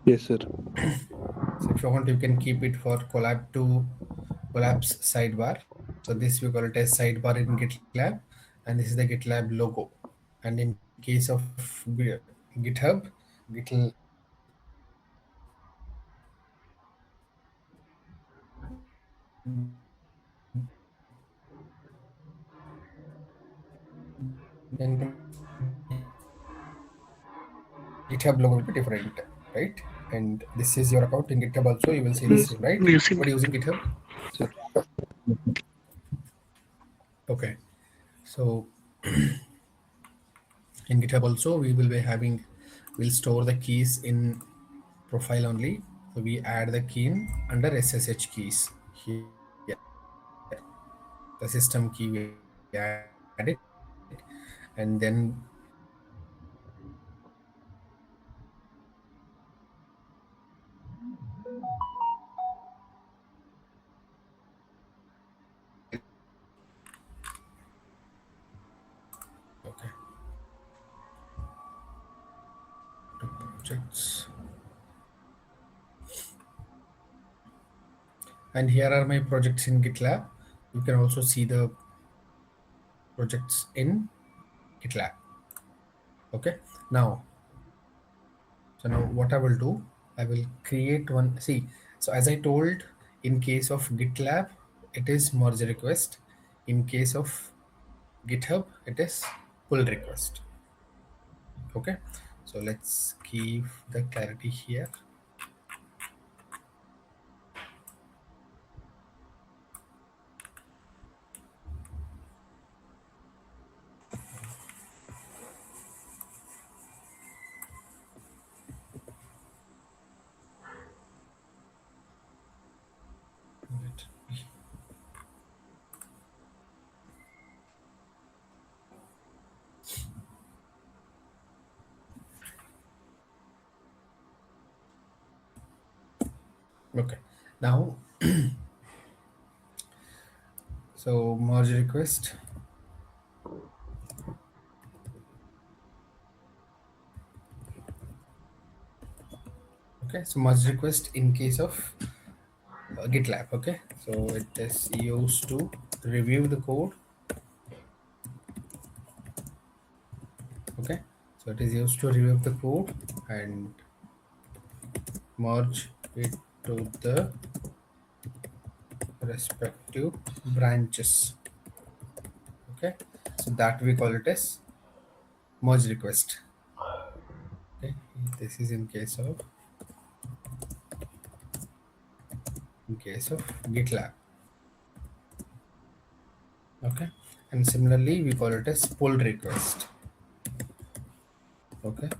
Yes, sir. So if you want, you can keep it for collapse sidebar. So this we call it as sidebar in GitLab, and this is the GitLab logo. And in case of GitHub, GitL then GitHub logo will be different, right? And this is your account in GitHub also. You will see the Yes, same, right? using What are you using GitHub? sir. Okay. So in GitHub also we will be having, we'll store the keys in profile only. So we add the key in under SSH keys here. The system key we add it, and then okay, to projects, and here are my projects in GitLab. You can also see the projects in GitLab. Okay, now, so now what I will do, I will create one. See, so as I told, in case of GitLab, it is merge request. In case of GitHub, it is pull request. Okay, so let's keep the clarity here. Okay, now, so merge request. Okay, so merge request in case of GitLab. Okay, so it is used to review the code. Okay, so it is used to review the code and merge it to the respective branches. Okay, so that we call it as merge request. Okay, this is in case of GitLab. Okay, and similarly we call it as pull request. Okay,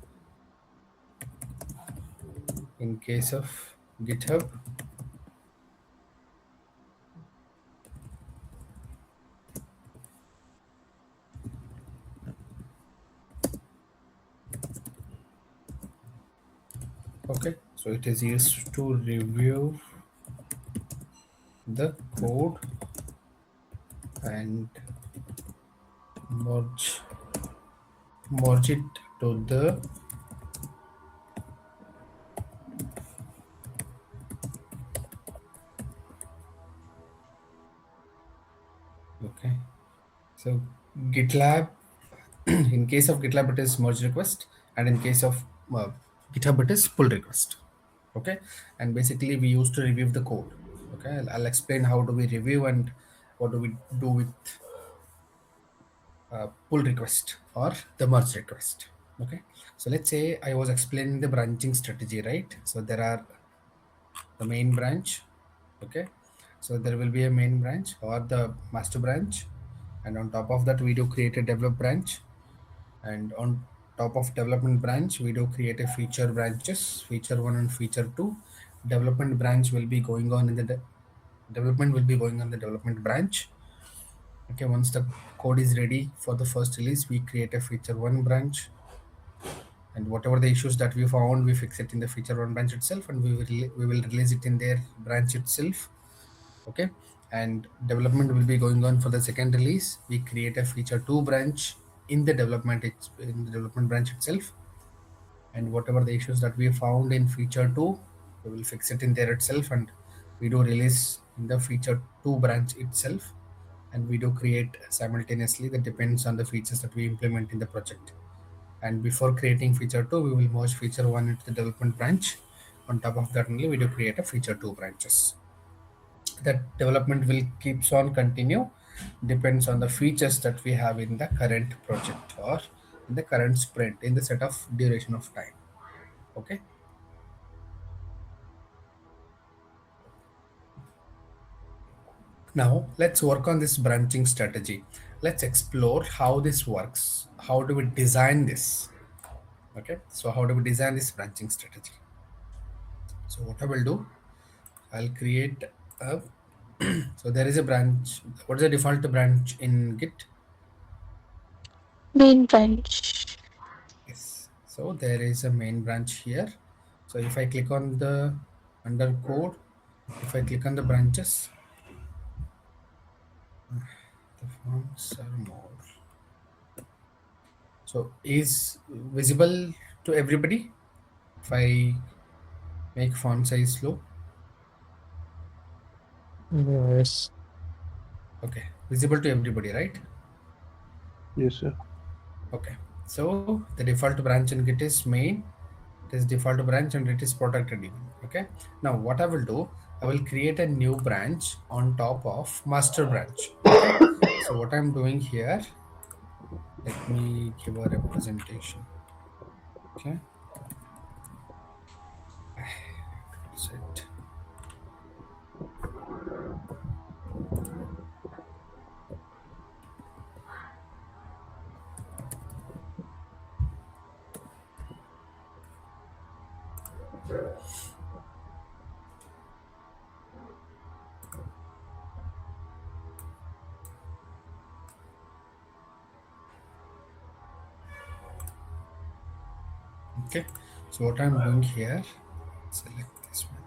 in case of GitHub, okay, so it is used to review the code and merge merge it to the, okay, so GitLab, in case of GitLab it is merge request, and in case of uh, GitHub it is pull request. Okay, and basically we used to review the code. Okay, I'll explain how do we review and what do we do with pull request or the merge request. Okay, so let's say I was explaining the branching strategy, right? So there are the main branch. Okay, so there will be a main branch or the master branch, and on top of that we do create a develop branch, and on top of development branch we do create a feature branches, feature 1 and feature 2. Development branch will be going on in the development will be going on the development branch. Okay, once the code is ready for the first release, we create a feature 1 branch, and whatever the issues that we found we fix it in the feature 1 branch itself, and we will release it in their branch itself. Okay, and development will be going on for the second release. We create a feature 2 branch in the development branch itself. and whatever the issues that we found in feature 2, we will fix it in there itself, and we do release in the feature 2 branch itself, and we do create simultaneously. That depends on the features that we implement in the project. And before creating feature 2, we will merge feature 1 into the development branch. On top of that only, we do create a feature 2 branches. That development will keeps on continue, depends on the features that we have in the current project or in the current sprint, in the set of duration of time. Okay. Now let's work on this branching strategy. Let's explore how this works. How do we design this? Okay, so how do we design this branching strategy? So what I will do, I'll create a so there is a branch. What is the default branch in Git? Main branch. Yes. So there is a main branch here. So if I click on the under code, if I click on the branches, the fonts are more. So is visible to everybody. If I make font size low, Yes. okay, visible to everybody, right? Yes, sir. Okay. So the default branch in Git is main. It is default branch and it is protected even. Okay. Now what I will do, I will create a new branch on top of master branch. Okay. So what I'm doing here, let me give a representation. Okay. Set. Okay. So what I'm doing here, select this one.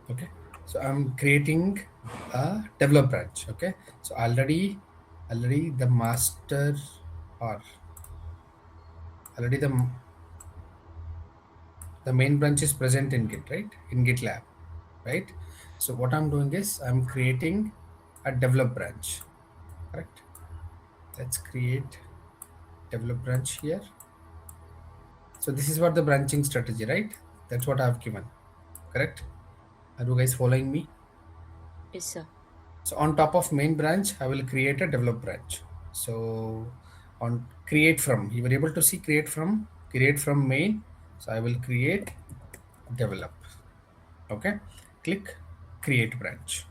Okay. So I'm creating a develop branch. Okay. So already the master or already the main branch is present in Git, right? In GitLab, right? So what I'm doing is I'm creating a develop branch, correct? Let's create develop branch here. So this is what the branching strategy, right? That's what I've given, correct? Are you guys following me? Yes, sir. So on top of main branch, I will create a develop branch. So on create from, you were able to see create from main. So I will create develop. Okay, click create branch.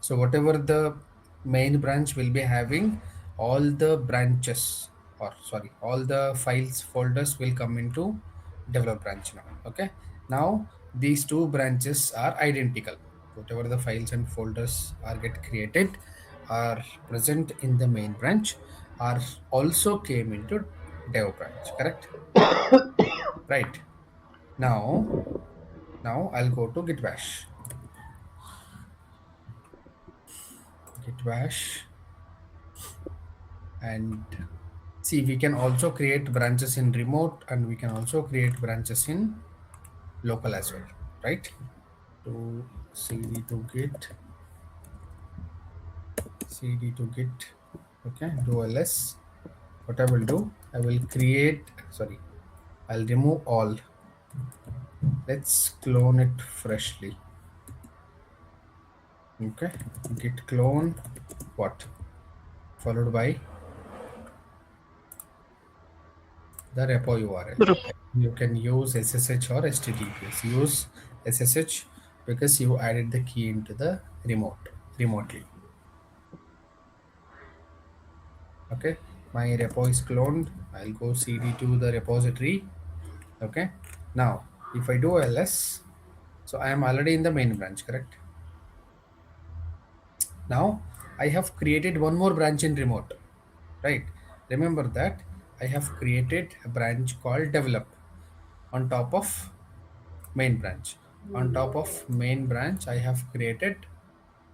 So whatever the main branch will be having, all the branches or sorry, all the files folders will come into develop branch now. Okay, now these two branches are identical. Whatever the files and folders are get created are present in the main branch are also came into dev branch, correct? Right. Now I'll go to git bash. Git bash, and see, we can also create branches in remote and we can also create branches in local as well, right? To cd to git, cd to git. Okay, do ls. What I will do, I will create, sorry, I'll remove all. Let's clone it freshly. Okay, git clone what, followed by the repo url. You can use SSH or HTTPS. Use SSH because you added the key into the remotely. Okay, my repo is cloned. I'll go cd to the repository. Okay, now if I do ls, so I am already in the main branch, correct? Now I have created one more branch in remote, right? Remember that I have created a branch called develop on top of main branch. On top of main branch, I have created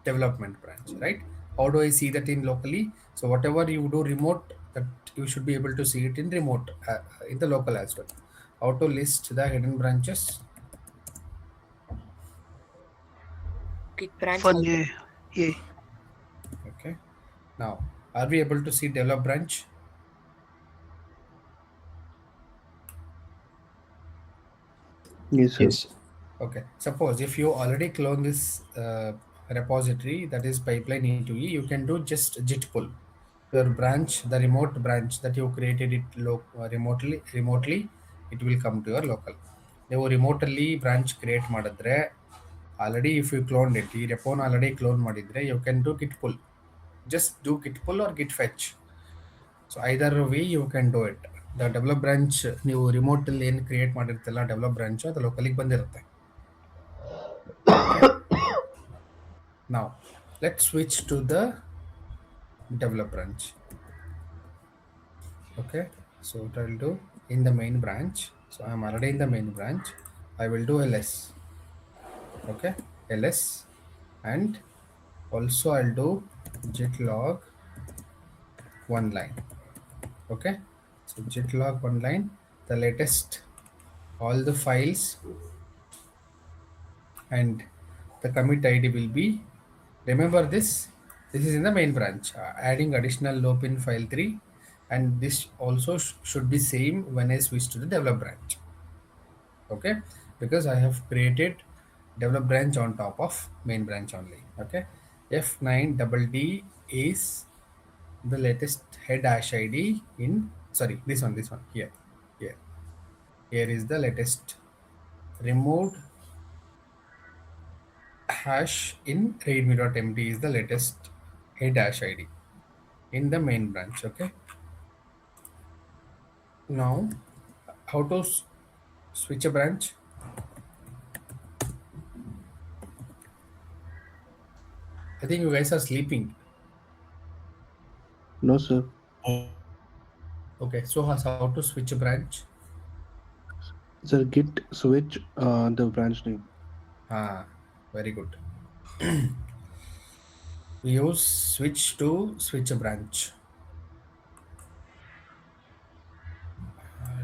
development branch, right? How do I see that in locally? So whatever you do remote, that you should be able to see it in remote, in the local as well. How to list the hidden branches? Git branch Fun, also. yeah. Yeah. Okay. Now, are we able to see develop branch? Yes, sir. Yes. Okay. Suppose if you already clone this repository, that is pipeline into E, you can do just git pull. Your branch, the remote branch that you created it remotely, it will come to your local. ನೀವು ರಿಮೋಟಲ್ಲಿ branch create ಮಾಡಿದ್ರೆ already if you clone it ಈ ರೆಪೋನ್ already clone ಮಾಡಿದ್ರೆ you can do git pull just do git pull or git fetch so either way you can do it the develop branch ನೀವು ರಿಮೋಟಲ್ಲಿ ಏನು create ಮಾಡಿರ್ತಿಲ್ಲ develop branch ಅದು ಲೋಕಲಿಗೆ ಬಂದಿರುತ್ತೆ. Now let's switch to the develop branch. Okay, so what I'll do in the main branch, so I'm already in the main branch, I will do ls. Okay, ls, and also I'll do git log one line. Okay, so git log one line, the latest all the files, and the commit id will be, remember this is in the main branch, adding additional loop in file 3, and this also should be same when I switch to the develop branch. Okay, because I have created develop branch on top of main branch only. Okay, f9 double d is the latest head hash id in, sorry, this one here is the latest removed hash in readme.md is the latest head hash id in the main branch. Okay, now how to switch a branch? I think you guys are sleeping. No, sir. Okay, so how to switch a branch? Sir, git switch the branch name. Ah, very good. We use switch to switch a branch.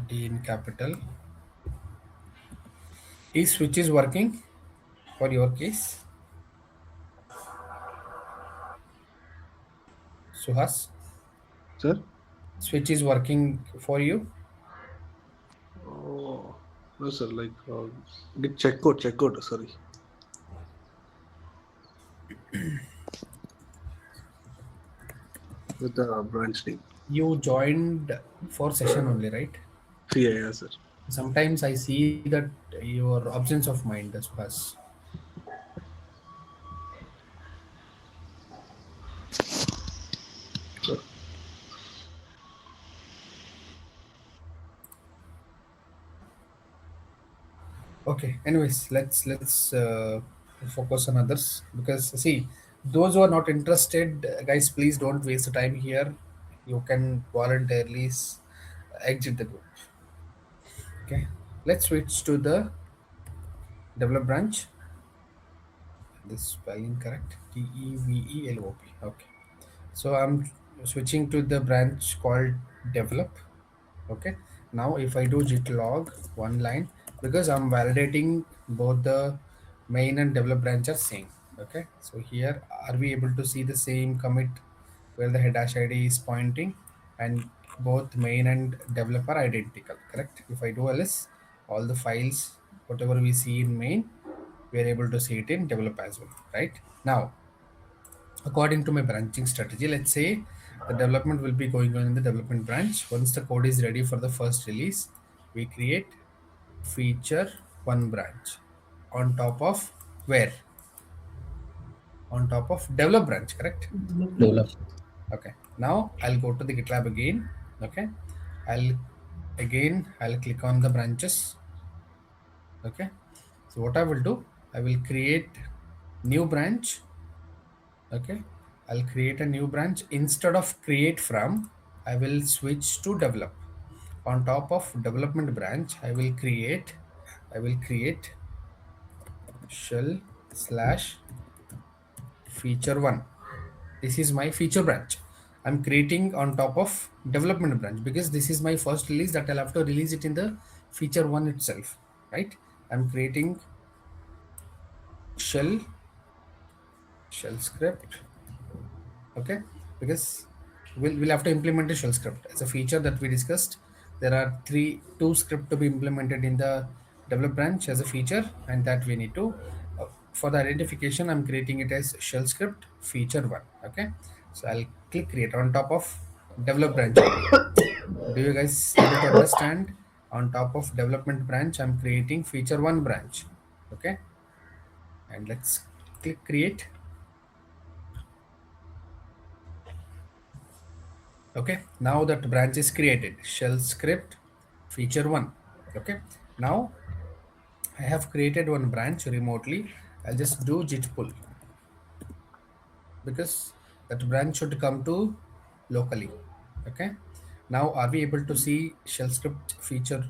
D in capital. Is switch is working for your case? Suhas, Sir? switch is working for you? Oh, no, sir. Like, git check code, sorry. With the branch name. You joined for session only, right? Yeah, sir. Sometimes I see that your absence of mind, Suhas. Sir. Okay, anyways, let's focus on others, because see, those who are not interested, guys, please don't waste the time here. You can voluntarily exit the group. Okay, let's switch to the develop branch. This spelling correct? develop. Okay, so I'm switching to the branch called develop. Okay, now if I do git log one line, because I'm validating both the main and develop branch are same. Okay, so here are we able to see the same commit where the head hash id is pointing, and both main and develop are identical, correct? If I do ls, all the files whatever we see in main, we are able to see it in develop as well, right? Now according to my branching strategy, let's say the development will be going on in the development branch. Once the code is ready for the first release, we create feature one branch on top of where? On top of develop branch, correct? Develop. Okay, now I'll go to the GitLab again. Okay, I'll click on the branches. Okay, so what I will do, I will create new branch. Okay, I'll create a new branch. Instead of create from, I will switch to develop. On top of development branch, I will create shell slash feature one. This is my feature branch. I'm creating on top of development branch because this is my first release that I'll have to release it in the feature one itself, right? I'm creating shell script, okay, because we'll have to implement a shell script as a feature that we discussed. There are two script to be implemented in the develop branch as a feature, and that we need to for the identification I'm creating it as shell script feature one. Okay, so I'll click create on top of develop branch only. Do you guys able to understand? On top of development branch I'm creating feature one branch. Okay, and let's click create. Okay, now that branch is created, shell script feature one. Okay, now I have created one branch remotely. I'll just do git pull because that branch should come to locally. Okay, now are we able to see shell script feature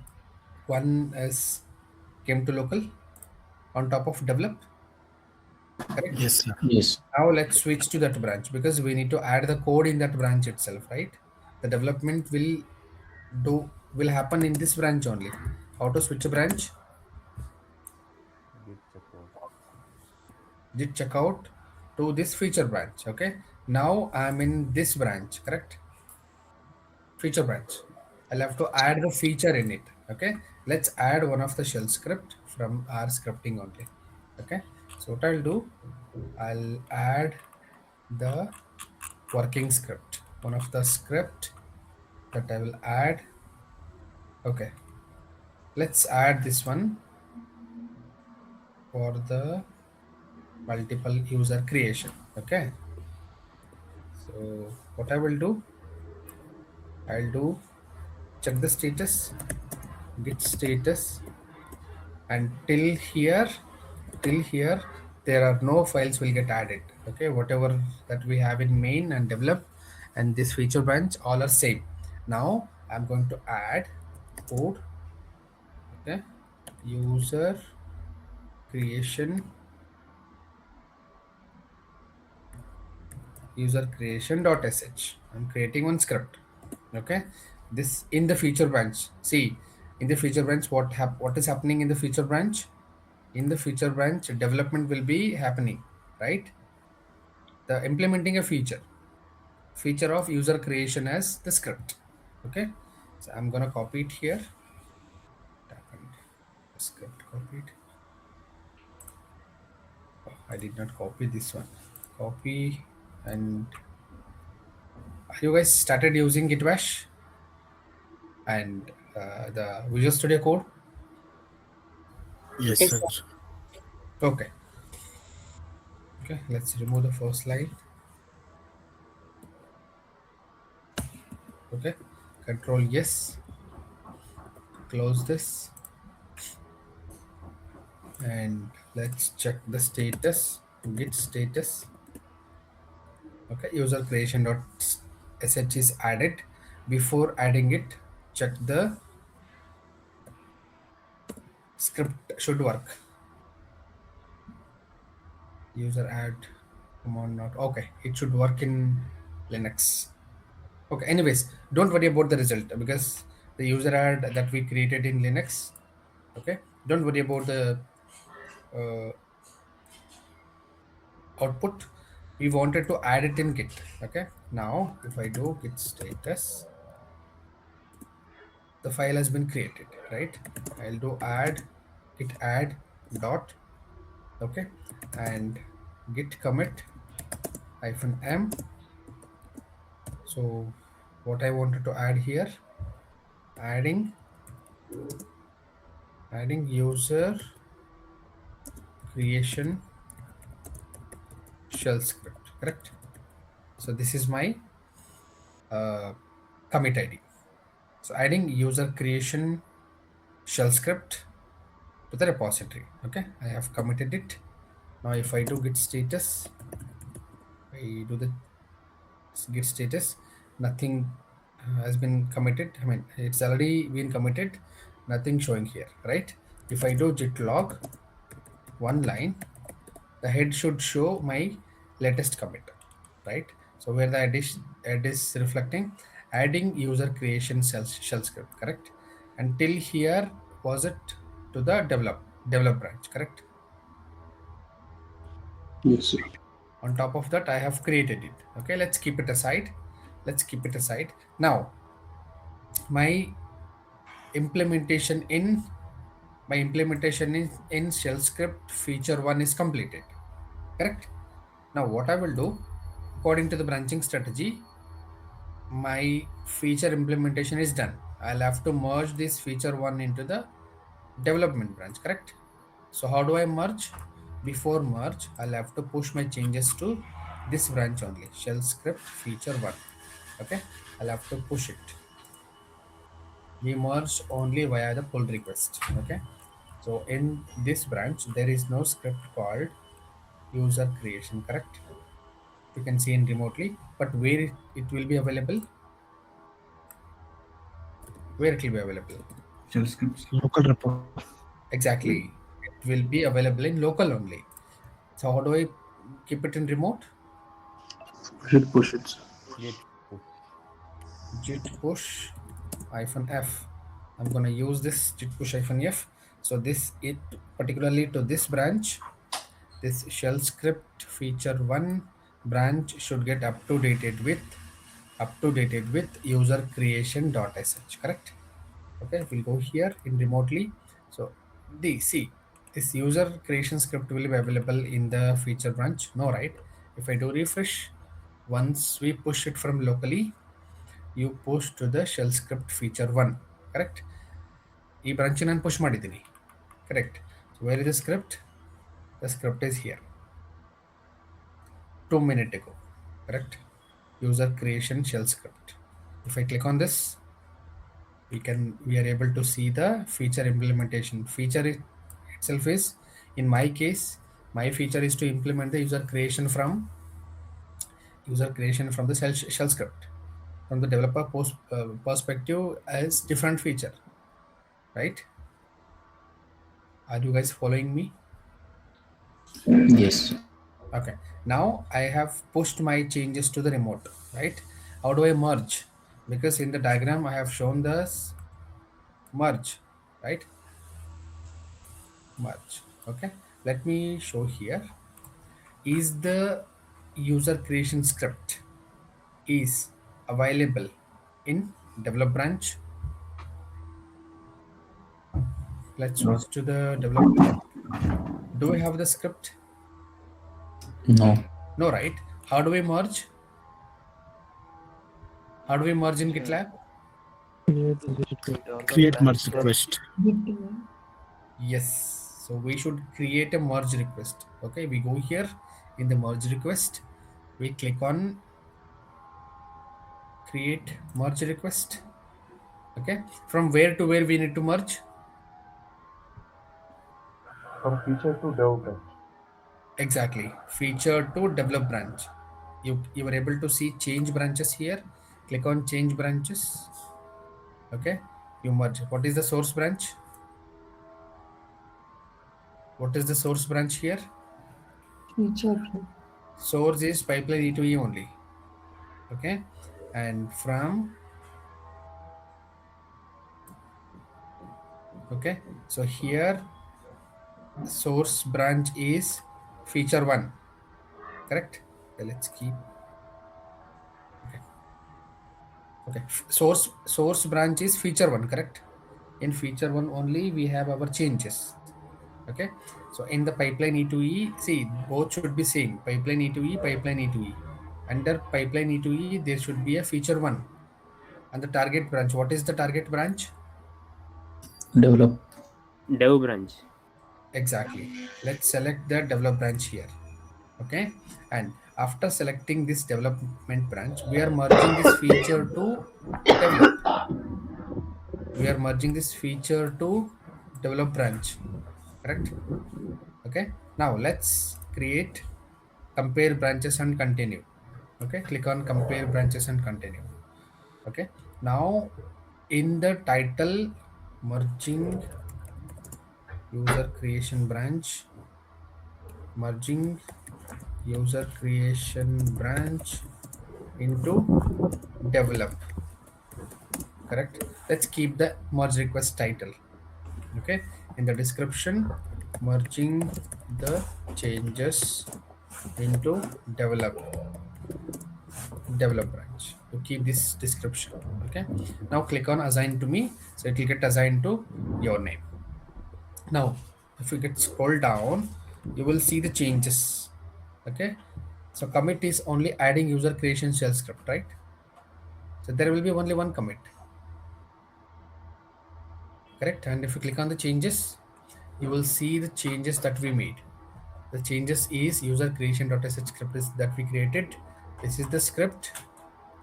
one as came to local on top of develop? Correct. Yes, sir. Yes. Now let's switch to that branch because we need to add the code in that branch itself, right? The development will happen in this branch only. How to switch a branch? Git checkout. Git checkout to this feature branch. Okay. Now I'm in this branch, correct? Feature branch. I'll have to add the feature in it. Okay. Let's add one of the shell script from our scripting only. Okay. So what I'll do, I'll add the working script, one of the script that I will add. Okay, let's add this one for the multiple user creation. Okay, so what I will do, I'll do check the status, git status, and till here there are no files will get added. Okay, whatever that we have in main and develop and this feature branch all are same. Now I'm going to add code. Okay, user creation .sh. I'm creating one script. Okay, this in the feature branch. See, in the feature branch what is happening in the feature branch? In the feature branch development will be happening, right? The implementing a feature of user creation as the script. Okay, so I'm gonna copy it here. Script copied. Oh, I did not copy this one. Copy. And you guys started using Git Bash and the Visual Studio Code? Yes, Yes, sir. sir. Okay. Okay, let's remove the first line. Okay, control yes. Close this. And let's check the status. Git status. Okay, user creation.sh is added. Before adding it, check the script should work. User add command not okay. It should work in Linux. Okay, anyways, don't worry about the result because the user add that we created in Linux. Okay, don't worry about the uh, output. We wanted to add it in Git. Okay, now if I do git status, the file has been created, right? I'll do add git add dot, okay, and git commit -m. So what I wanted to add here, adding user creation shell script, correct? So this is my commit ID. So adding user creation shell script to the repository. Okay, I have committed it. Now if I do git status, I do the git status, nothing has been committed. I mean, it's already been committed, nothing showing here, right? If I do git log one line, the head should show my latest commit, right? So where the add is reflecting, adding user creation shell script, correct? Until here was it to the develop branch, correct? Yes, sir. On top of that, I have created it. Okay, let's keep it aside. Let's keep it aside. Now, my implementation in in shell script feature 1 is completed, correct? Now what I will do, according to the branching strategy, my feature implementation is done. I'll have to merge this feature 1 into the development branch, correct? So how do I merge? Before merge, I'll have to push my changes to this branch only, shell script feature 1. Okay, I'll have to push it. We merge only via the pull request. Okay, so in this branch there is no script called user creation, correct? You can see in remotely, but where it will be available, where it will be available, Shell scripts. Local report. exactly, it will be available in local only. So how do I keep it in remote? We should push it, sir. Git push hyphen f. I'm gonna use this git push hyphen f. So this it particularly to this branch, this shell script feature 1 branch should get up to dated with user creation sh, correct? Okay, we'll go here in remotely. So see, this user creation script will be available in the feature branch, no, right? If I do refresh, once we push it from locally, you push to the shell script feature 1, correct? ಈ branch ನಾನು push ಮಾಡಿದ್ದೀನಿ, correct? So where is the script? The script is here 2 minutes ago, correct? User creation shell script. If I click on this, we are able to see the feature implementation. Feature itself is, in my case, my feature is to implement the user creation from the shell script. From the developer perspective, as different feature, right? Are you guys following me? Yes. Okay, now I have pushed my changes to the remote, right? How do I merge? Because in the diagram I have shown this merge, right? Merge. Okay, let me show here. Is the user creation script is available in develop branch? Let's switch to the development. Do we have the script? No. No, right? How do we merge? How do we merge in GitLab? Create merge request. Yes, so we should create a merge request. Okay, we go here in the merge request, we click on create merge request. Okay, from where to where we need to merge? From feature to dev branch. Exactly, feature to develop branch. You are able to see change branches here. Click on change branches. Okay, you merge. What is the source branch? What is the source branch here? Feature. Source is pipeline E2E only. Okay, and from, okay, so here source branch is feature 1, correct? Okay, let's keep, okay, source branch is feature 1, correct? In feature 1 only we have our changes. Okay, so in the pipeline E2E, see, both should be same, pipeline E2E, pipeline E2E. Under pipeline E2E there should be a feature 1. And the target branch, what is the target branch? Develop. Dev branch. Exactly, let's select the develop branch here. Okay, and after selecting this development branch, we are merging this feature to develop. We are merging this feature to develop branch, correct? Okay, now let's create compare branches and continue. Okay, click on compare branches and continue. Okay, now in the title, merging user creation branch, merging user creation branch into develop. Correct. Let's keep the merge request title. Okay, in the description, merging the changes into develop branch, to keep this description. Okay, now click on assign to me, so it will get assigned to your name. Now if you get scroll down, you will see the changes. Okay, so commit is only adding user creation shell script, right? So there will be only one commit, correct? And if you click on the changes, you will see the changes that we made. The changes is user creation.sh script is that we created. This is the script.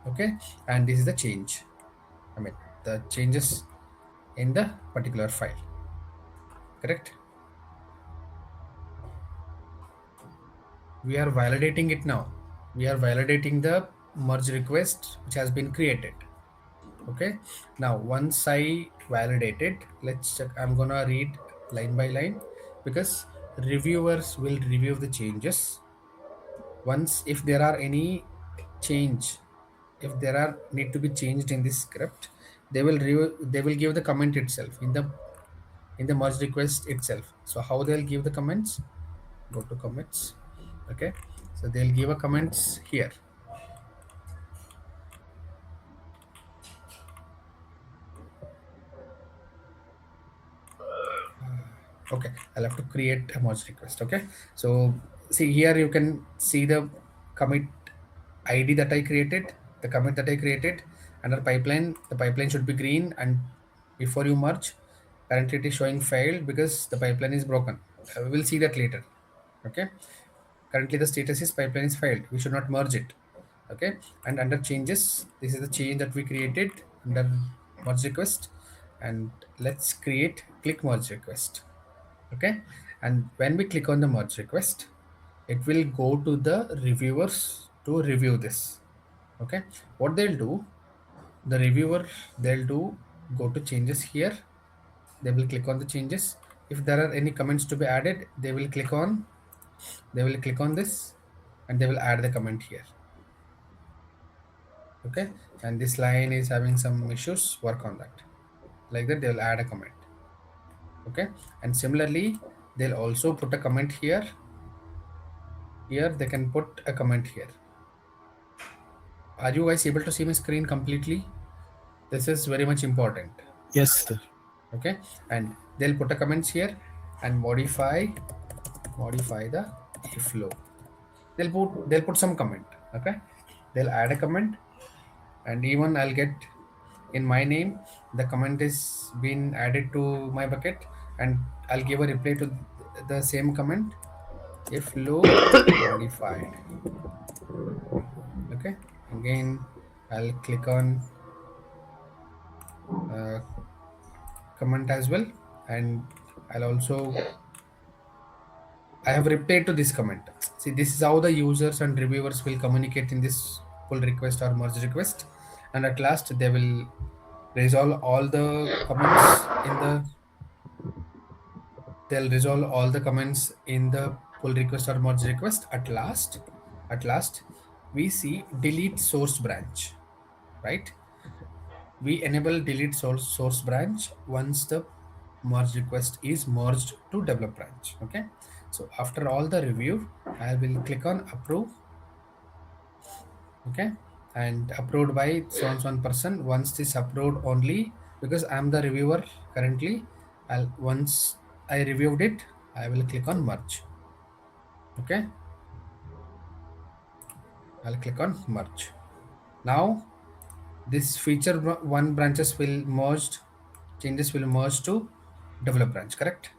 Okay, and this is the change, I mean the changes in the particular file, correct? We are validating it now. We are validating the merge request which has been created. Okay, now once I validate it, let's check. I'm gonna read line by line because reviewers will review the changes. Once if there are any change, if there are need to be changed in this script, they will give the comment itself in the merge request itself. So how they'll give the comments? Go to commits. Okay, so they'll give a comments here. Okay, I'll have to create a merge request. Okay, so see here you can see the commit ID that I created, the commit that I created. Under pipeline, the pipeline should be green, and before you merge, currently it is showing failed because the pipeline is broken. We will see that later. Okay, currently the status is pipeline is failed. We should not merge it. Okay, and under changes, this is the change that we created under merge request, and let's click merge request. Okay, and when we click on the merge request, it will go to the reviewers to review this. Okay, what they'll do, the reviewer, they'll do go to changes here, they will click on the changes. If there are any comments to be added, they will click on this and they will add the comment here. Okay, and this line is having some issues, work on that. Like that, they will add a comment. Okay, and similarly they'll also put a comment here. Here they can put a comment here. Are you guys able to see my screen completely? This is very much important. Yes, sir. Okay, and they'll put a comments here and modify the flow. They'll put some comment. Okay, they'll add a comment, and even I'll get in my name the comment is been added to my bucket, and I'll give a reply to the same comment if low modified. Okay, again I'll click on comment as well, and I'll also I have replied to this comment. See, this is how the users and reviewers will communicate in this pull request or merge request, and at last they will resolve all the comments in the pull request or merge request. At last we see delete source branch, right? We enable delete source branch once the merge request is merged to develop branch. Okay, so after all the review, I will click on approve. Okay, and approved by so and so one person. Once this approved only, because I'm the reviewer currently, once I reviewed it, I will click on merge. Okay, I'll click on merge. Now this feature one branches will merged, changes will merge to develop branch, correct?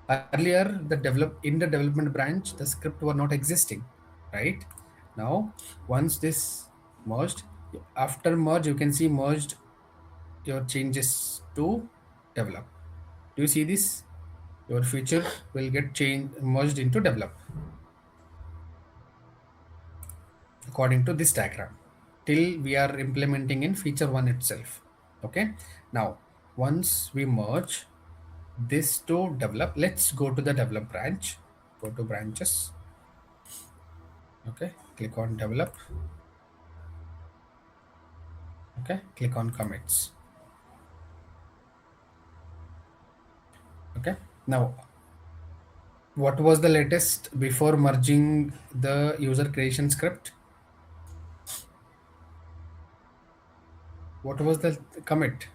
Earlier the development branch, the script were not existing, right? Now once this merged, after merge you can see merged your changes to develop. Do you see this? Your feature will get merged into develop according to this diagram till we are implementing in feature one itself. Okay, now once we merge this to develop, let's go to the develop branch, go to branches. Okay, click on develop. Okay, click on commits. Okay, now what was the latest before merging the user creation script? What was the commit?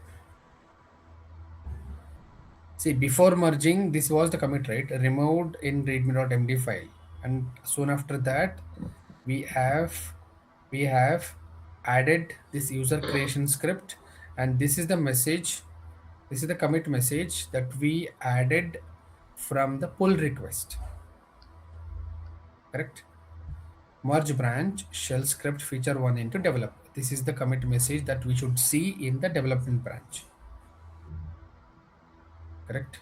See, before merging, this was the commit, right? Removed in readme.md file, and soon after that, we have we have added this user creation script, and this is the message. This is the commit message that we added from the pull request. Correct? Merge branch shell script feature one into develop. This is the commit message that we should see in the development branch. Correct?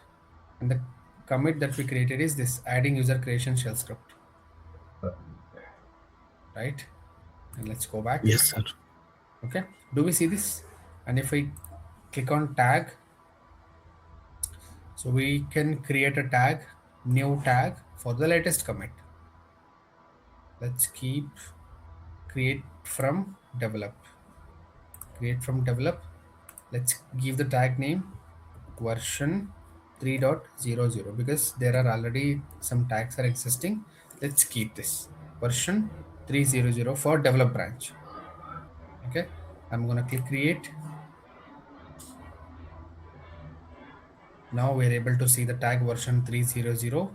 And the commit that we created is this adding user creation shell script. Right? And let's go back. Yes, sir. Okay. Do we see this? And if I click on tag, so we can create a tag, new tag for the latest commit. Let's keep create from develop. Create from develop. Let's give the tag name version 3.00 because there are already some tags are existing. Let's keep this version 3.00 for develop branch. Okay, I'm gonna click create. Now we're able to see the tag version 3.00.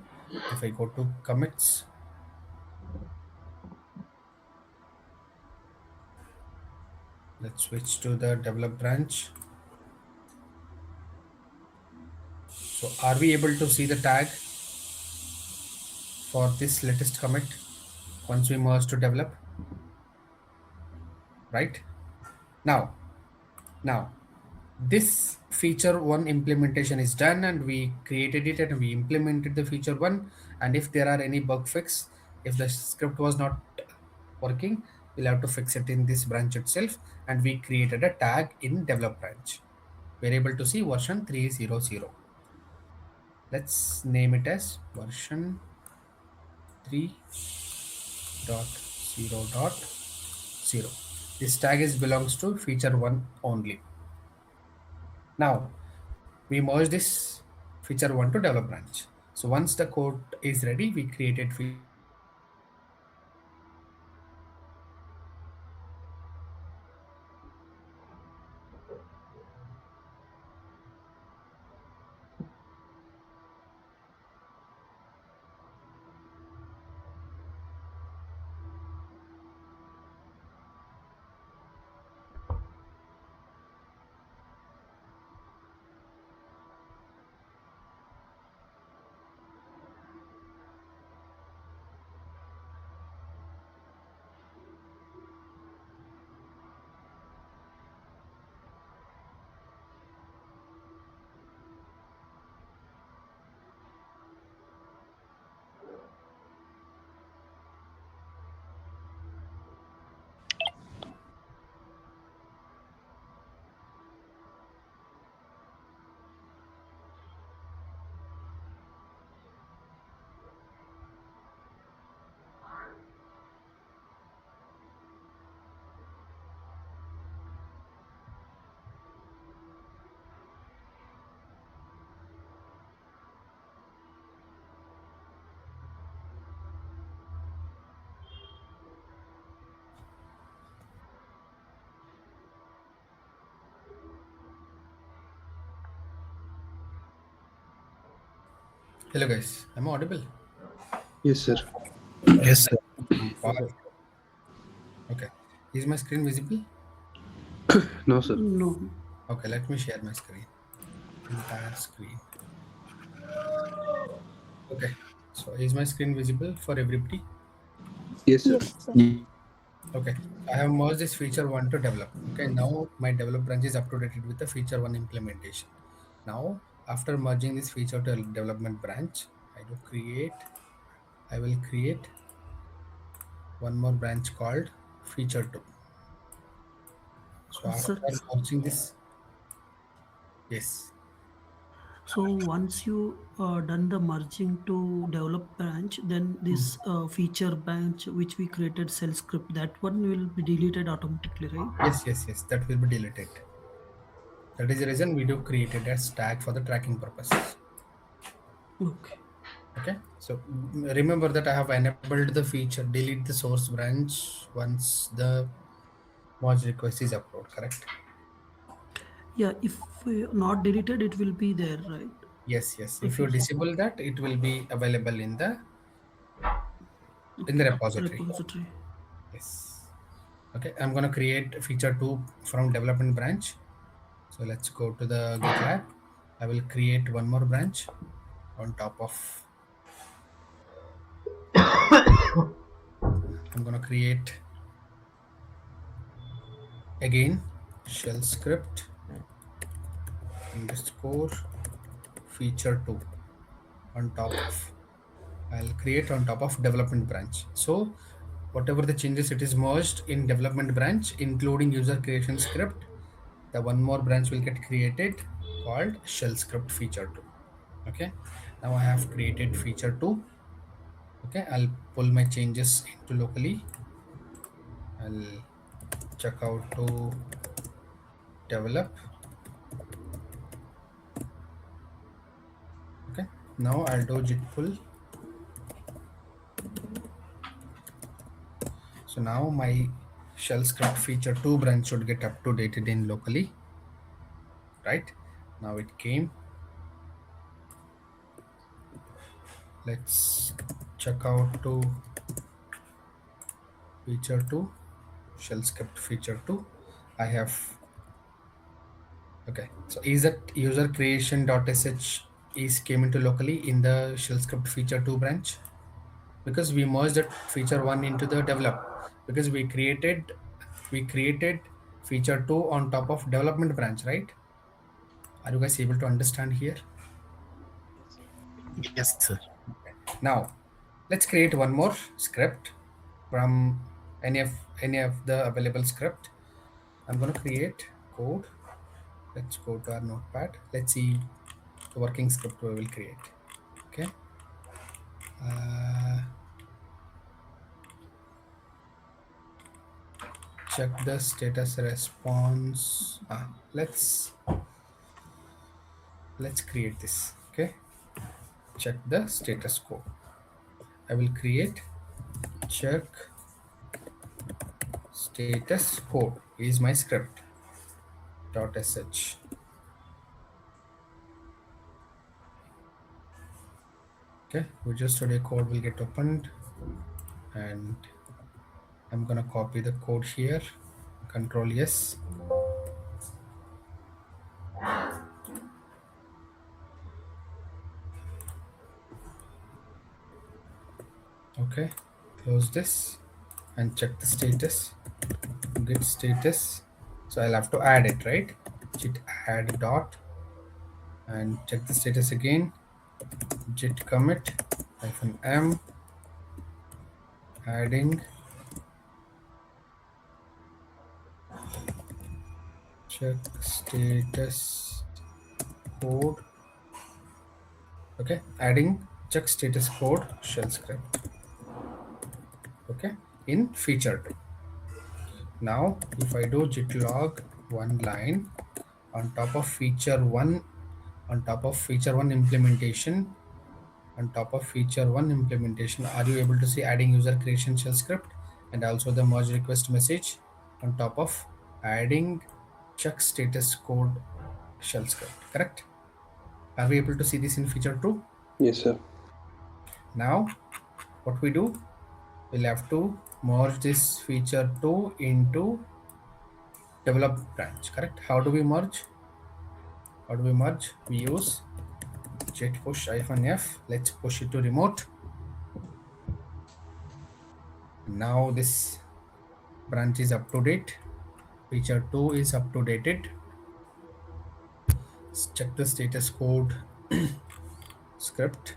If I go to commits, let's switch to the develop branch. So are we able to see the tag for this latest commit once we merge to develop? Right? Now this feature one implementation is done, and we created it and we implemented the feature one. And if there are any bug fix, if the script was not working, we'll have to fix it in this branch itself. And we created a tag in develop branch. We're able to see version 3.00. Let's name it as version 3.0.0. This tag is belongs to feature one only. Now we merge this feature one to develop branch. So once the code is ready, we created feature Hello guys, am I audible? Yes, sir. Yes, sir. Okay. Is my screen visible? No, sir. No. Okay, let me share my screen. Entire screen. Okay. So is my screen visible for everybody? Yes, sir. Yes, sir. Okay. I have merged this feature one to develop. Okay. Now my develop branch is up to date with the feature one implementation. Now after merging this feature to development branch, I will create one more branch called feature two. So after merging this, yes. So once you done the merging to develop branch, then this feature branch which we created cell script, that one will be deleted automatically, right? Yes, that will be deleted. That is the reason we do created a tag for the tracking purposes. Okay. Okay, so remember that I have enabled the feature delete the source branch once the merge request is approved, correct? Yeah, if not deleted, it will be there, right? Yes. The If you feature. disable that, it will be available in the Okay. repository. Repository. Yes. Okay, I'm gonna create feature 2 from development branch. So let's go to the GitLab. I will create one more branch on top of. I'm gonna create again shell script underscore feature 2 on top of. I'll create on top of development branch. So whatever the changes it is merged in development branch, including user creation script, the one more branch will get created called shell script feature 2. Okay, now I have created feature 2. Okay, I'll pull my changes into locally. I'll check out to develop. Okay, now I'll do git pull. So now my shell script feature 2 branch should get up to dated in locally. Right now it came. Let's check out to feature 2 shell script feature 2. I have. Okay, so is that user creation.sh is came into locally in the shell script feature 2 branch, because we merged that feature 1 into the develop, because we created feature 2 on top of development branch, right? Are you guys able to understand here? Yes, sir. Now let's create one more script from any of the available script. I'm going to create code. Let's go to our notepad. Let's see the working script we will create. Okay, check the status response. Let's create this. Okay, check the status code. I will create check status code is my script .sh. Okay, Visual Studio Code will get opened, and I'm gonna copy the code here. Control yes. Okay, close this and check the status. Git status. So I'll have to add it, right? Git add dot and check the status again. Git commit -m adding check status code. Okay, adding check status code shell script. Okay, in feature 2. Now if I do git log one line on top of feature 1, on top of feature 1 implementation, on top of feature 1 implementation, are you able to see adding user creation shell script and also the merge request message on top of adding check status code shell script, correct? Are we able to see this in feature 2? Yes, sir. Now what we do, we'll have to merge this feature 2 into develop branch, correct? How do we merge? We use git push -f. Let's push it to remote. Now this branch is up to date. Feature 2 is up to dated. Let's check the status code script.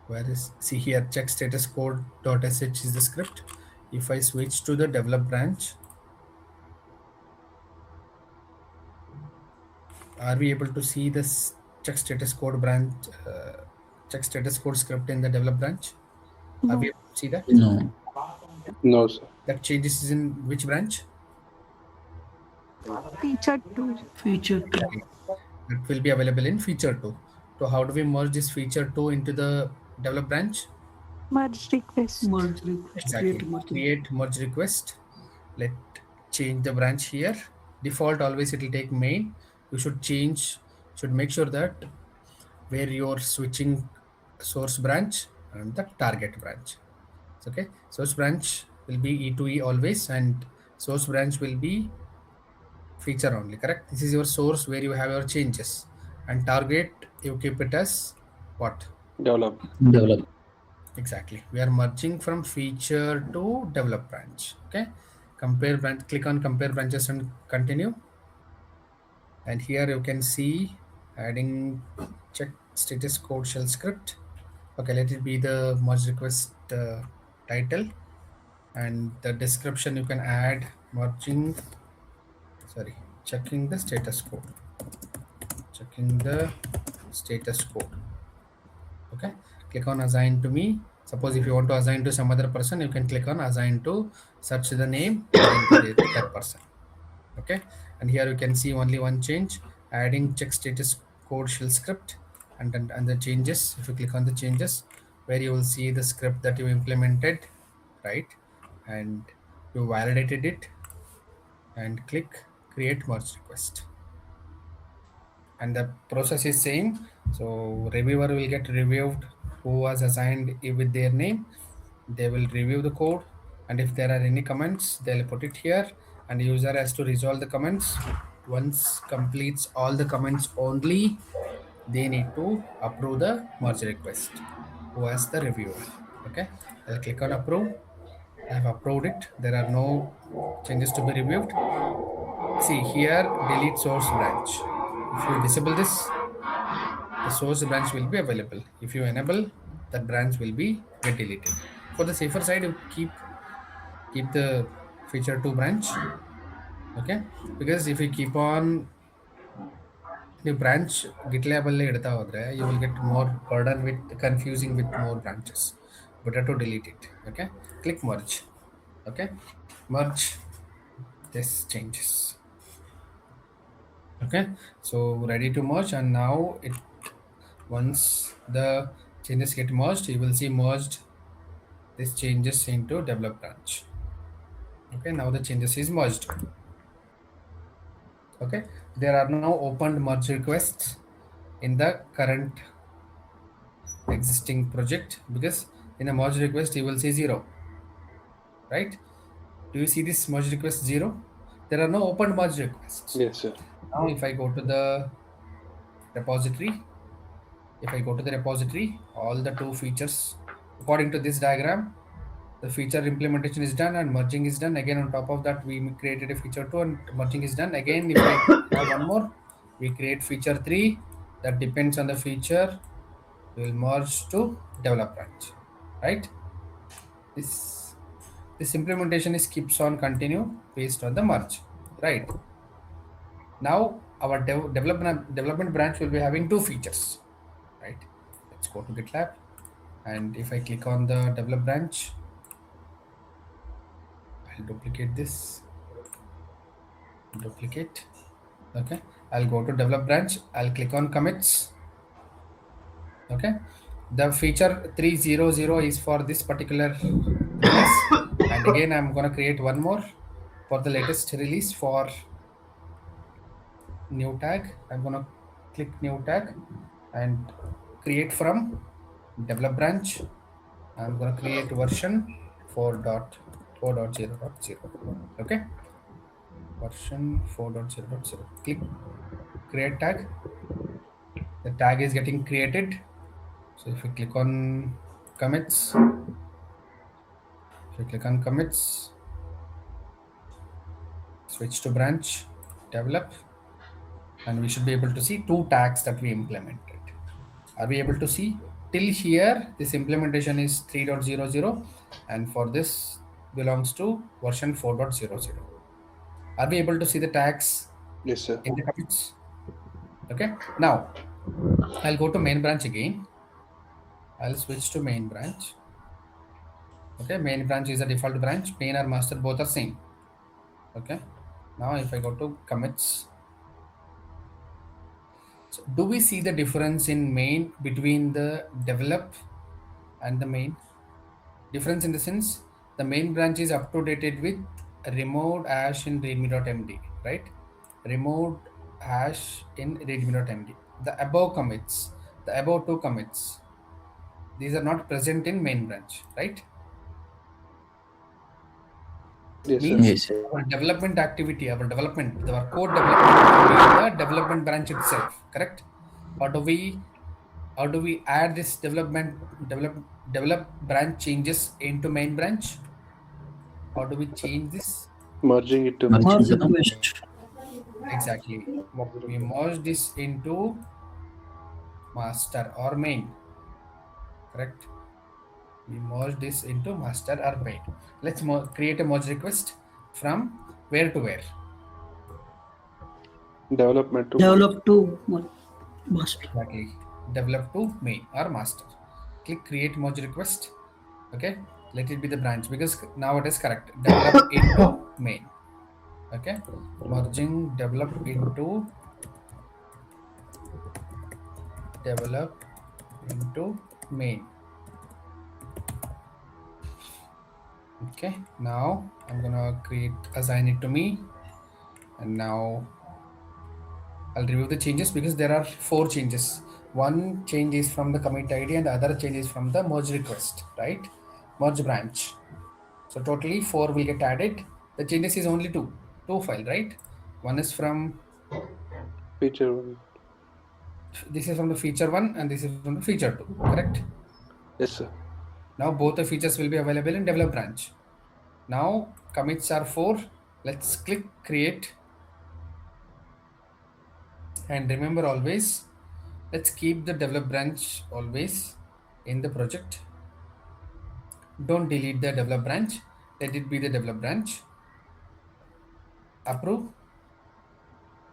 Where is, see here, check status code .sh is the script. If I switch to the develop branch, are we able to see this check status code branch, check status code script in the develop branch? Are we able to see that? No. No, sir. That changes is in which branch? Feature 2. Feature 2. It will be available in feature 2. So how do we merge this feature 2 into the develop branch? Merge request. Merge request. Exactly. Create merge. Create merge request. Let change the branch here. Default always it will take main. You should make sure that where you're switching source branch and the target branch. Okay, source branch will be E2E always, and source branch will be feature only. Correct. This is your source where you have your changes, and target you keep it as what? Develop. Develop. Exactly. We are merging from feature to develop branch. Okay. Compare branch. Click on compare branches and continue. And here you can see adding check status code shell script. Okay, let it be the merge request title, and the description you can add checking the status code. Checking the status code. Okay, click on assign to me. Suppose if you want to assign to some other person, you can click on assign to, search the name, assign to that person. Okay, and here you can see only one change, adding check status code shell script, and the changes. If you click on the changes, where you will see the script that you implemented, right, and you validated it, and click create merge request, and the process is same. So reviewer will get reviewed who was assigned with their name. They will review the code, and if there are any comments, they'll put it here, and the user has to resolve the comments. Once completes all the comments only, they need to approve the merge request who has the reviewer. Okay, I'll click on approve. I have approved it. There are no changes to be reviewed. See here, delete source branch. If you disable this, the source branch will be available. If you enable, that branch will be get deleted. For the safer side, you keep the feature 2 branch. Okay, because if you keep on the branch GitLab alle edta hodre, you will get more burden with confusing with more branches. Better to delete it. Okay, click merge. Okay, merge this changes. Okay, so ready to merge, and now it once the changes get merged, you will see merged this changes into develop branch. Okay, now the changes is merged. Okay, there are no opened merge requests in the current existing project, because in a merge request you will see 0, right? Do you see this merge request 0? There are no opened merge requests. Yes, sir. Now if I go to the repository, all the 2 features according to this diagram, the feature implementation is done and merging is done. Again, on top of that, we created a feature 2 and merging is done. Again, if I have one more, we create feature 3 that depends on the feature. We will merge to develop branch, right? This implementation is keeps on continue based on the merge, right? Now our development branch will be having 2 features, right? Let's go to GitLab, and if I click on the develop branch, I'll duplicate this. Duplicate. Okay, I'll go to develop branch. I'll click on commits. Okay, the feature 300 is for this particular release, and again I'm gonna create one more for the latest release for new tag. I'm gonna click new tag and create from develop branch. I'm gonna create version 4.0.0. Okay, version 4.0.0. Click create tag. The tag is getting created. So if you click on commits, switch to branch, develop, and we should be able to see 2 tags that we implemented. Are we able to see? Till here, this implementation is 3.00, and for this belongs to version 4.00. Are we able to see the tags? Yes, sir. In the commits? Okay. Now, I'll go to main branch again. I'll switch to main branch. Okay, main branch is the default branch. Main or master both are same. Okay. Now if I go to commits, so do we see the difference in main between the develop and the main? Difference in the sense the main branch is up to dated with removed hash in readme.md, right? Removed hash in readme.md. The above commits, the above two commits, these are not present in main branch, right? Yes, sir. Means Yes. our development activity, our development, our code development will be in the development branch itself, correct? How do we add this develop branch changes into main branch? How do we change this? Merging it to Merge main. Merge into the request. Exactly. We merge this into master or main, correct? We merge this into master or main. Let's create a merge request from where to where? Development to Develop to master. Exactly. Develop to main or master. Click create merge request. Okay. Let it be the branch because now it is correct. Develop into main. Okay. Merging develop into main. Okay. Now I'm gonna assign it to me, and now I'll review the changes because there are 4 changes. One change is from the commit ID and the other change is from the merge request, right? Merge branch. So totally 4 will get added. The changes is only two file, right? One is from, feature one. this is from the feature 1 and this is from the feature 2, correct? Yes, sir. Now both the features will be available in develop branch. Now commits are 4. Let's click create. And remember always, let's keep the develop branch always in the project. Don't delete the develop branch. Let it be the develop branch. Approve.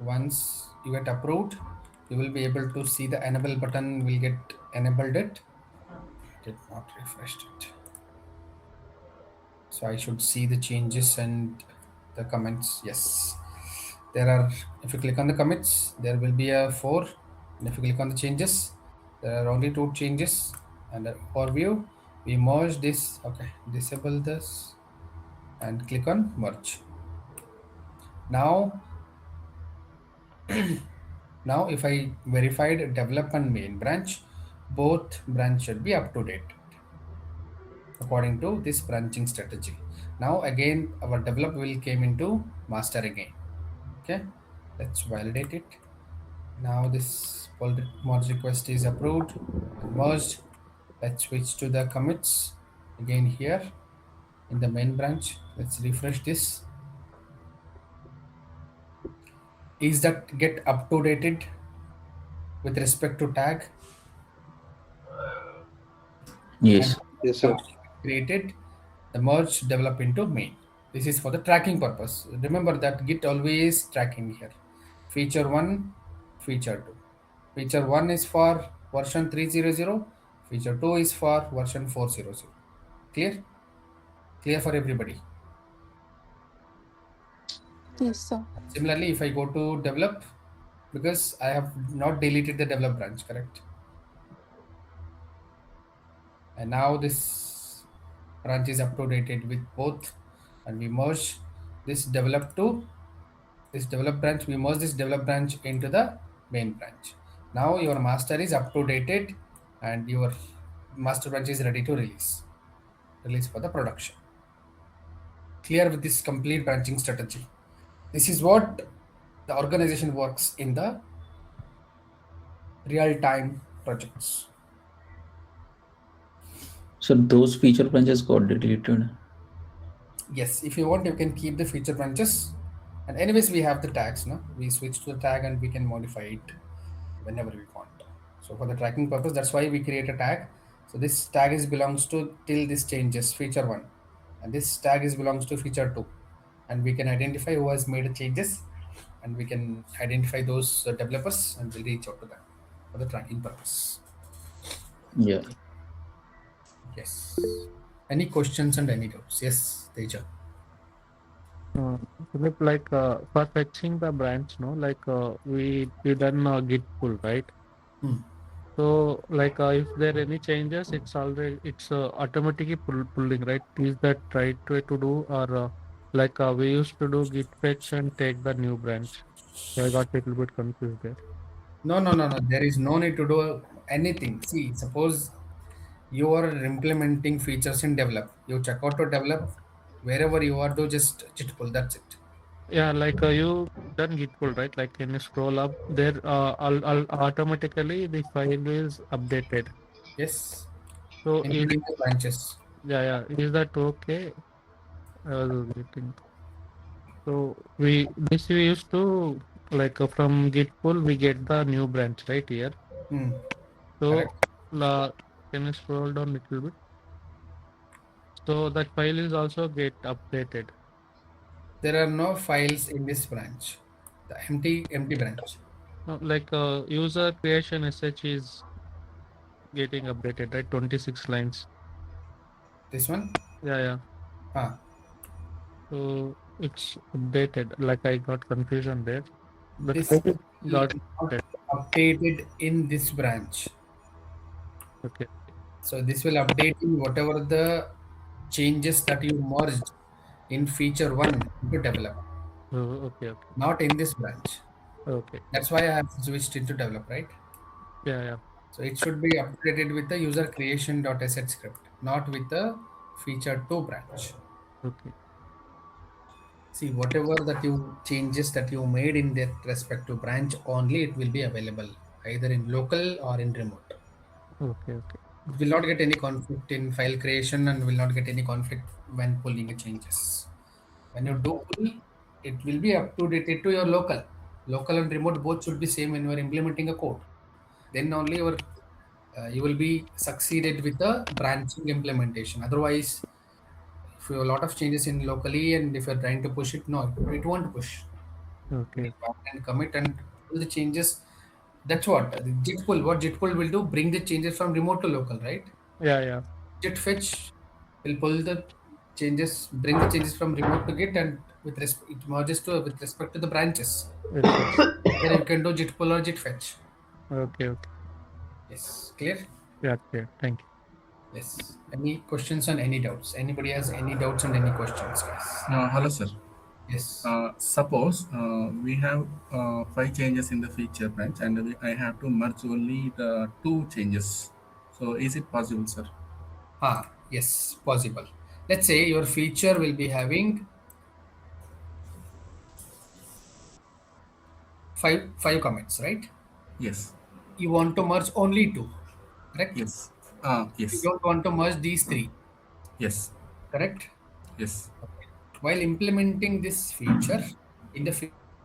Once you get approved, you will be able to see the enable button will get enabled. It did not refreshed it. So I should see the changes and the comments. Yes, there are, if you click on the commits, there will be a 4. And if you click on the changes, there are only 2 changes. And overview, we merge this. Okay, disable this and click on merge. Now if I verified develop and main branch, both branch should be up to date according to this branching strategy. Now again our develop will came into master again. Okay, let's validate it. Now this merge request is approved and merged. Let's switch to the commits again here in the main branch. Let's refresh this. Is that get up to dated with respect to tag? Yes. Yes, sir. Created the merge develop into main. This is for the tracking purpose. Remember that Git always tracking here. Feature 1, feature 2. Feature 1 is for version 3.0.0. Feature 2 is for version 4.0.0. Clear? Clear for everybody. Yes, sir. Similarly, if I go to develop, because I have not deleted the develop branch, correct? And now this branch is up to dated with both, and we merge this develop to this develop branch. We merge this develop branch into the main branch. Now your master is up to dated and your master branch is ready to release for the production. Clear with this complete branching strategy. This is what the organization works in the real-time projects. So those feature branches got deleted. Yes, if you want, you can keep the feature branches. And anyways, we have the tags, no? We switch to the tag and we can modify it whenever we want. So for the tracking purpose, that's why we create a tag. So this tag is belongs to till this changes feature 1, and this tag is belongs to feature 2, and we can identify who has made the changes, and we can identify those developers and we'll reach out to them. for the tracking purpose. Yeah. Yes. Any questions and any doubts? Yes, Teja. Philip, like for fetching the branch, no, like we done git pull, right? Hmm. So like if there any changes, it's automatically pulling, right? Is that right way to do, or like we used to do git fetch and take the new branch? So I got a little bit confused there. No. There is no need to do anything. See, suppose you are implementing features in develop. You check out to develop. Wherever you are, do just git pull. That's it. Yeah, like you done git pull, right? Like when you scroll up there, automatically the file is updated. Yes. So is Including the branches. yeah, is that okay? I was getting. So we used to like from git pull we get the new branch right here. Hmm. So Correct. can you scroll down a little bit? So that file is also get updated. There are no files in this branch. The empty branch. No, like user creation sh is getting updated, right? 26 lines. This one. Yeah. Ah. So it's updated. Like I got confusion there. That This file will got not updated in this branch. okay. So this will update in whatever the changes that you merged in feature one to develop, Oh, okay. not in this branch. Okay. That's why I have switched into develop, right? Yeah. So it should be updated with the user creation.sh script, not with the feature 2 branch. Okay. See, whatever that you changes that you made in that respective branch, only it will be available either in local or in remote. Okay. It will not get any conflict in file creation and will not get any conflict when pulling the changes. When you do pull, it will be up to date to your local. Local and remote both should be same when you are implementing a code. Then only you will be succeeded with the branching implementation. Otherwise, if you have a lot of changes in locally and if you're trying to push it, no, it won't push. Okay. And commit and pull the changes. That's what the Git pull. What Git pull will do, bring the changes from remote to local, right? Yeah. Git fetch will pull the changes, bring the changes from remote to Git, and it merges to with respect to the branches. Yes. Then you can do Git pull or Git fetch. Okay. Yes, clear. Yeah. Clear. Thank you. Yes. Any questions on any doubts? Anybody has any doubts on any questions, guys? Hello, sir. Yes. Suppose we have 5 changes in the feature branch and I have to merge only the 2 changes. So is it possible, sir? Yes, possible. Let's say your feature will be having five commits, right? Yes. You want to merge only 2, correct? Yes. You Yes. don't want to merge these 3, Yes. correct? Yes. While implementing this feature in the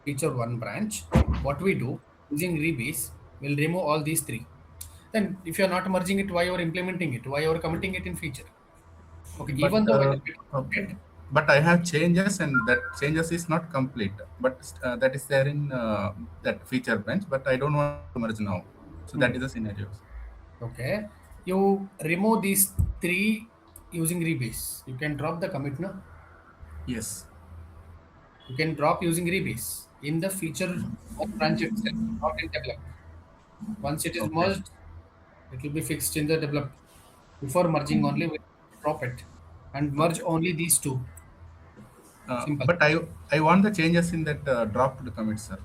feature 1 branch, what we do using rebase will remove all these 3. Then if you're not merging it, why you're implementing it? Why you're committing it in feature? Okay, But, even though okay. But I have changes and that changes is not complete. But that is there in that feature branch. But I don't want to merge now. So that is the scenario. okay, you remove these 3 using rebase. You can drop the commit now. Yes. You can drop using rebase in the feature one branch itself, not in develop. Once it is Okay. merged, it will be fixed in the develop. Before merging only, we drop it and merge only these 2. Simple. But I want the changes in that dropped commit, sir.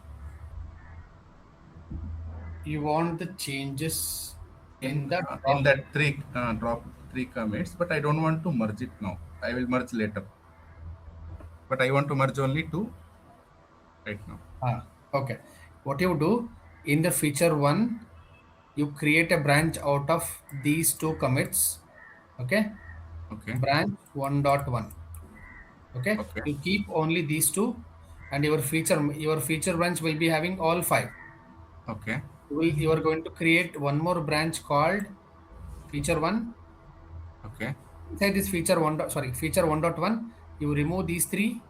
You want the changes in that In that drop 3 commits, but I don't want to merge it now. I will merge later. But I want to merge only 2 right now. Okay. What you do in the feature 1, you create a branch out of these 2 commits. Okay. Branch 1.1. Okay. You keep only these 2, and your feature branch will be having all 5. Okay. You are going to create one more branch called feature 1. Okay. Inside this feature 1.1, you remove these 3.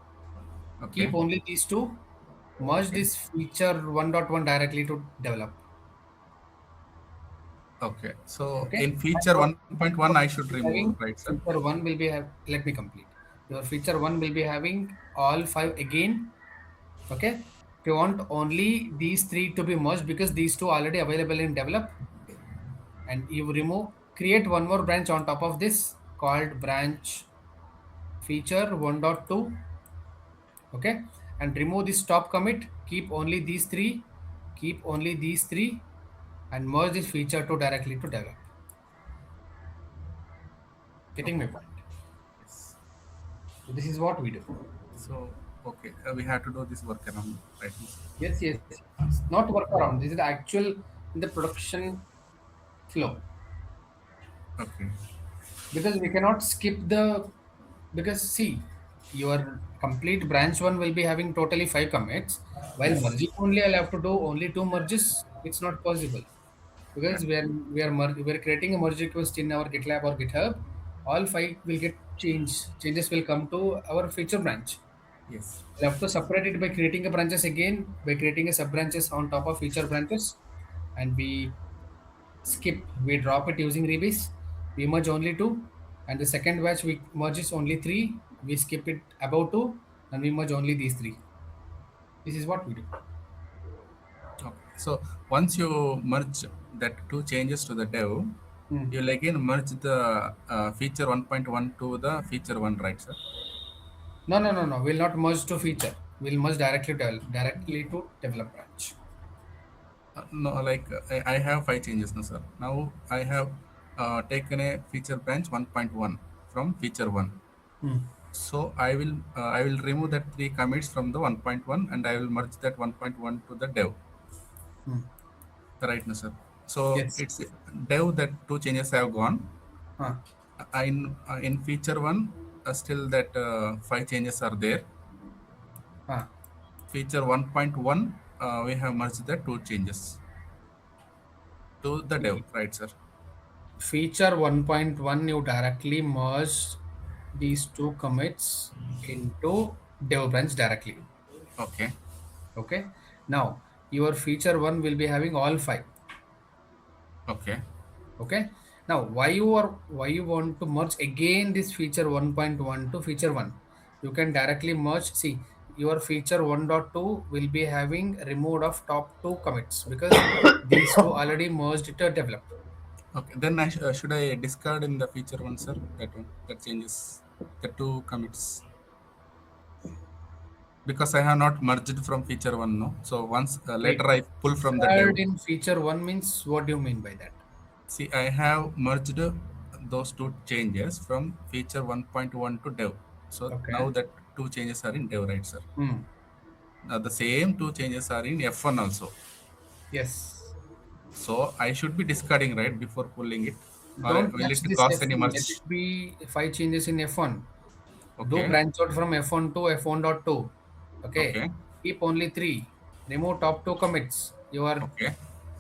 Okay. Keep only these 2. Merge this feature 1.1 directly to develop. Okay. So Okay. in feature 1.1, I should remove, right, sir? Feature 1 will be let me complete. Your feature 1 will be having all 5 again. Okay. If you want only these 3 to be merged because these two already available in develop, and you remove, create one more branch on top of this called branch feature 1.2. Okay, and remove this top commit, keep only these 3, keep only these 3, and merge this feature to directly to develop. Getting my point? Yes. So this is what we do. So, okay, we have to do this workaround, right? Yes, yes, yes. Not workaround. This is the actual in the production flow, Okay. because we cannot skip the, because see, your complete branch one will be having totally 5 commits, while merging only I'll have to do only 2 merges. It's not possible because we are creating a merge request in our GitLab or GitHub. All 5 will get changed. Changes will come to our feature branch. Yes. We have to separate it by creating a branches again, by creating a sub branches on top of feature branches, and we drop it using rebase. We merge only 2, and the second batch we merges only 3. We skip it above 2, and we merge only these 3. This is what we do. Okay. So once you merge that 2 changes to the dev, you'll again merge the feature 1.1 to the feature 1, right, sir? No. We'll not merge to feature. We'll merge directly to develop branch. No, like I have 5 changes now, sir. Now I have taken a feature branch 1.1 from feature 1. So I will remove that 3 commits from the 1.1 and I will merge that 1.1 to the dev. Right now, sir. So Yes. it's dev that 2 changes have gone. In feature 1, still that 5 changes are there. Feature 1.1, we have merged the 2 changes to the dev, right, sir? Feature 1.1, you directly merge these 2 commits into dev branch directly. Okay. Okay. Now your feature 1 will be having all 5. Okay. Okay. Now why you want to merge again this feature 1.1 to feature 1? You can directly merge. See, your feature 1.2 will be having removed of top 2 commits because these 2 already merged to develop. Okay. Then should I discard in the feature 1, sir? That one that changes the 2 commits. Because I have not merged from feature 1, no. So once later I pull from the dev. In feature 1 means what do you mean by that? See, I have merged those 2 changes from feature 1.1 to dev. So now that 2 changes are in dev, right, sir? Now the same 2 changes are in F1 also. Yes. So I should be discarding, right, before pulling it. Don't will touch it this cause any F1. merge? Let it be 5 changes in F1. Do Okay. branch out from F1 to F1.2. Okay. Keep only 3. Remove top 2 commits. Your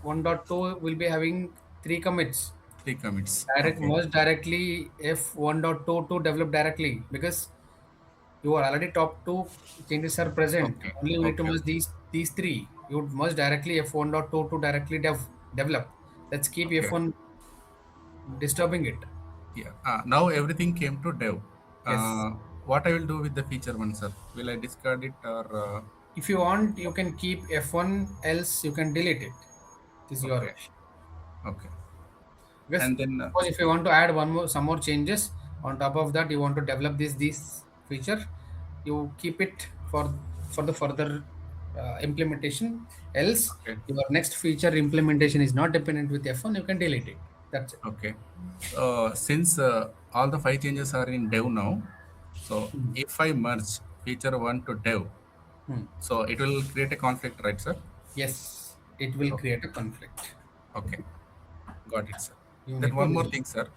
1.2 will be having 3 commits. 3 commits. Merge directly F1.2 to develop directly because you are already top 2 changes are present. Only you need to merge these 3. You would merge directly F1.2 to directly develop. Let's keep F1 disturbing it. Yeah. Now everything came to dev. Yes. What I will do with the feature 1, sir? Will I discard it or? If you want, you can keep F1. Else, you can delete it. This is your option. Okay. Because And then suppose if you want to add some more changes on top of that, you want to develop this feature, you keep it for the further implementation. Else, your next feature implementation is not dependent with F1. You can delete it. That's it. Okay. Since all the 5 changes are in dev now, so if I merge feature 1 to dev, so it will create a conflict, right, sir? Yes, it will create a conflict. Okay. Got it, sir. You Then need one to more delete. thing, sir.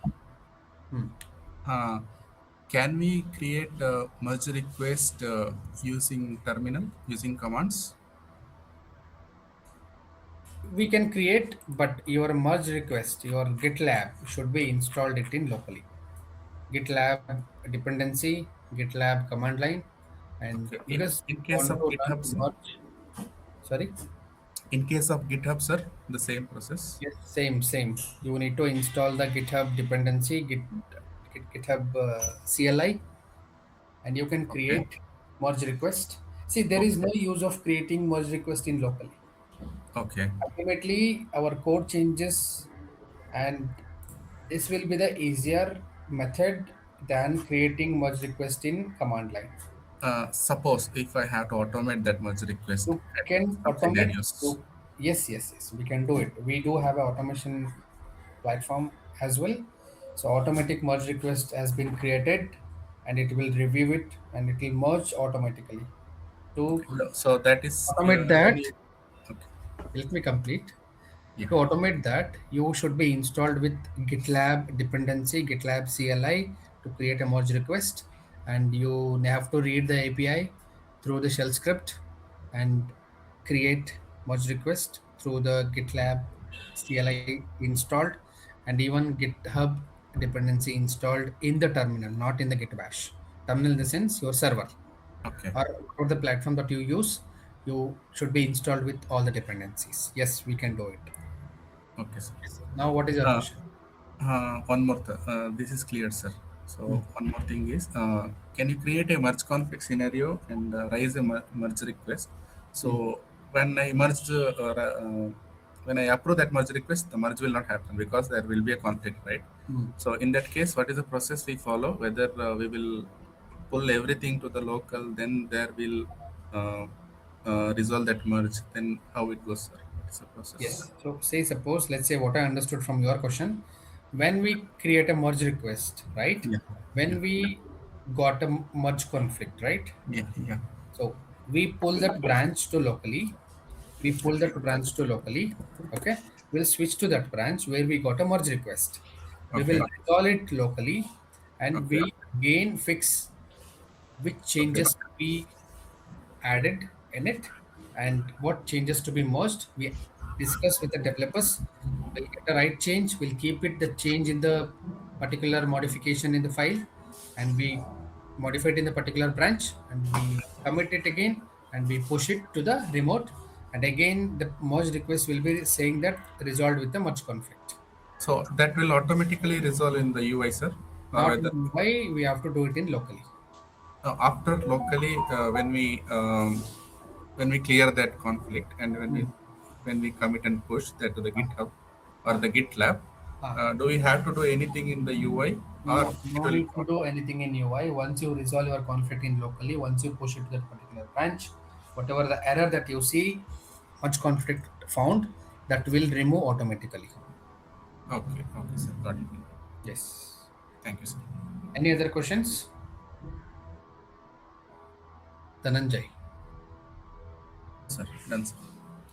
Can we create a merge request using terminal, using commands? We can create, but your merge request, your GitLab should be installed it in locally. GitLab dependency, GitLab command line, and because in case of GitHub, sir? sorry, In case of GitHub, sir, the same process. Yes, same. You need to install the GitHub dependency, GitHub CLI, and you can create merge request. See, there is no use of creating merge request in locally. Okay. Ultimately, our code changes, and this will be the easier method than creating merge request in command line. Suppose if I have to automate that merge request You at can some automate. scenarios. Yes. We can do it. We do have an automation platform as well. So automatic merge request has been created, and it will review it and it will merge automatically. To So that is automate that, only. Okay. let me complete. Yeah. To automate that, you should be installed with GitLab dependency, GitLab CLI to create a merge request, and you have to read the API through the shell script and create merge request through the GitLab CLI installed, and even GitHub dependency installed in the terminal, not in the Git bash. Terminal in the sense your server Okay. or the platform that you use, you should be installed with all the dependencies. Yes, we can do it. Okay, sir. Now, what is your Uh, question? One more. This is clear, sir. So one more thing is, can you create a merge config scenario and raise a merge request? So when I merge, when I approve that merge request, the merge will not happen because there will be a conflict, right? So in that case, what is the process we follow? Whether we will pull everything to the local, then there will resolve that merge. Then how it goes, sir? What is the process? Yes. So, suppose, let's say what I understood from your question, when we create a merge request, right? Yeah. When we got a merge conflict, right? Yeah. So we pull that branch to locally. Okay. We'll switch to that branch where we got a merge request. We Okay. will resolve it locally, and Okay. we again fix which changes to be added in it and what changes to be merged. We discuss with the developers. We'll get the right change. We'll keep it the change in the particular modification in the file, and we modify it in the particular branch, and we commit it again, and we push it to the remote. And again, the merge request will be saying that resolved with the merge conflict. So that will automatically resolve in the UI, sir. Or Not whether in UI, we have to do it in locally. after locally when we clear that conflict and when we commit and push that to the GitHub or the GitLab, do we have to do anything in the UI or No, no need to do anything in UI. Once you resolve your conflict in locally, once you push it to that particular branch, whatever the error that you see, much conflict found, that will remove automatically. Okay, sir, got it. Yes. Thank you, sir. Any other questions? Dhananjay. Sir, done, sir.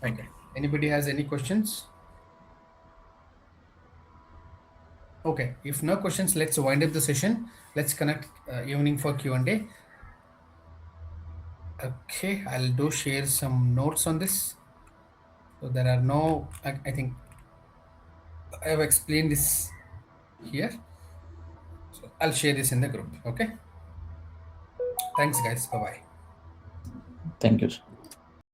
Thank you. Anybody has any questions? Okay, if no questions, let's wind up the session. Let's connect evening for Q&A. Okay, I'll do share some notes on this. So there are no, I think I have explained this here. So I'll share this in the group. Okay. Thanks, guys. Bye-bye. Thank you, sir.